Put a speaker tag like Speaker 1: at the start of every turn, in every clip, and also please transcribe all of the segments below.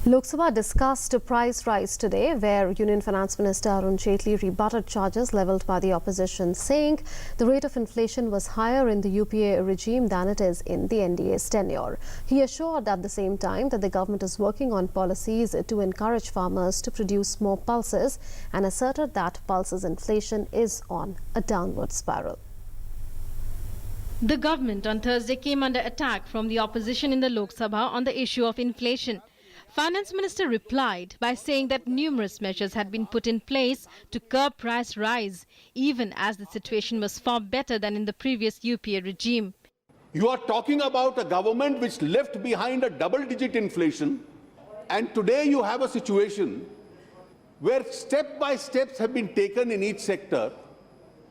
Speaker 1: Lok Sabha discussed a price rise today, where Union Finance Minister Arun Jaitley rebutted charges levelled by the opposition, saying the rate of inflation was higher in the UPA regime than it is in the NDA's tenure. He assured at the same time that the government is working on policies to encourage farmers to produce more pulses, and asserted that pulses inflation is on a downward spiral.
Speaker 2: The government on Thursday came under attack from the opposition in the Lok Sabha on the issue of inflation. Finance Minister replied by saying that numerous measures had been put in place to curb price rise, even as the situation was far better than in the previous UPA regime.
Speaker 3: You are talking about a government which left behind a double-digit inflation, and today you have a situation where step-by-steps have been taken in each sector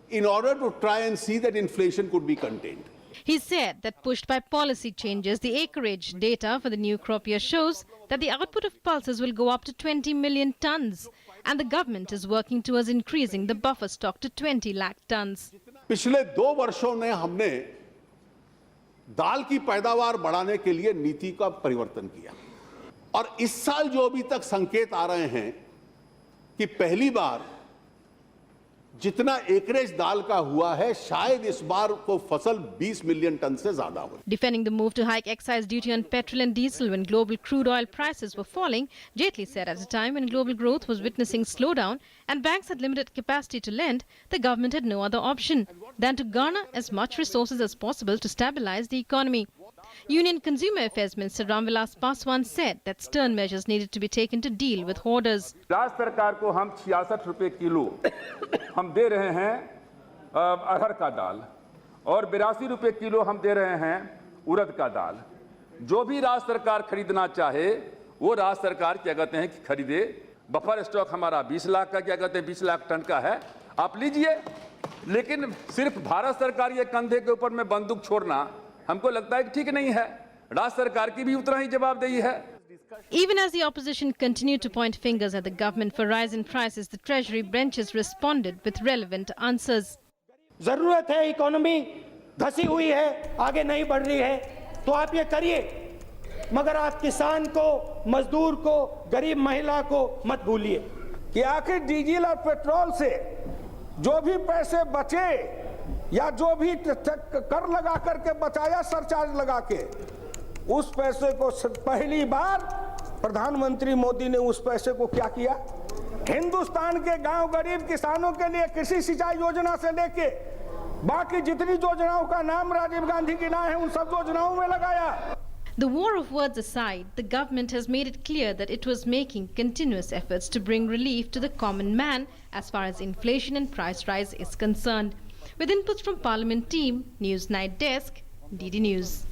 Speaker 3: in order to try and see that inflation could be contained.
Speaker 2: He said that pushed by policy changes, the acreage data for the new crop year shows that the output of pulses will go up to 20 million tons, and the government is working towards increasing the buffer stock to 20 lakh tons.
Speaker 3: पिछले 2 वर्षों में हमने दाल की पैदावार बढ़ाने के लिए नीति का परिवर्तन किया, और इस साल जो अभी तक संकेत आ रहे हैं कि पहली बार जितना एकरेज दाल का हुआ है, शायद इस बार को फसल 20 मिलियन टन से ज्यादा हो.
Speaker 2: Defending the move to hike excise duty on petrol and diesel when global crude oil prices were falling, Jaitley said at a time when global growth was witnessing slowdown and banks had limited capacity to lend, the government had no other option than to garner as much resources as possible to stabilize the economy. Union Consumer Affairs Minister Ramvilas Paswan said that stern measures needed to be taken to deal with hoarders.
Speaker 4: राज्य सरकार को हम 66 रुपए kilo हम दे रहे हैं अरहर का दाल, और 82 रुपए किलो हम दे रहे हैं उड़द का दाल. जो भी राज्य सरकार खरीदना चाहे वो राज्य सरकार क्या कहते हैं कि खरीदे. बफर स्टॉक हमारा 20 लाख का क्या कहते हैं 20 लाख टन का है, आप लीजिए. लेकिन सिर्फ भारत सरकार ये कंधे के ऊपर में बंदूक छोड़ना हमको लगता है कि ठीक नहीं है. राज्य सरकार की भी उतना ही जवाबदेही है.
Speaker 2: Even as the opposition continued to point fingers at the government for rise in prices, the Treasury benches responded with relevant answers.
Speaker 5: जरूरत है, इकोनॉमी धसी हुई है, आगे नहीं बढ़ रही है, तो आप ये करिए, मगर आप किसान को, मजदूर को, गरीब महिला को मत भूलिए
Speaker 4: कि आखिर डीजल और पेट्रोल से जो भी पैसे बचे या जो भी कर लगा करके बचाया, सरचार्ज लगा के, उस पैसे को पहली बार प्रधानमंत्री मोदी ने उस पैसे को क्या किया, हिंदुस्तान के गांव गरीब किसानों के लिए कृषि सिंचाई योजना से लेके बाकी जितनी योजनाओं का नाम राजीव गांधी की ना है, उन सब योजनाओं में लगाया.
Speaker 2: The war of words aside, the government has made it clear that it was making continuous efforts to bring relief to the common man as far as inflation and price rise is concerned. With inputs from Parliament team, News Night Desk, DD News.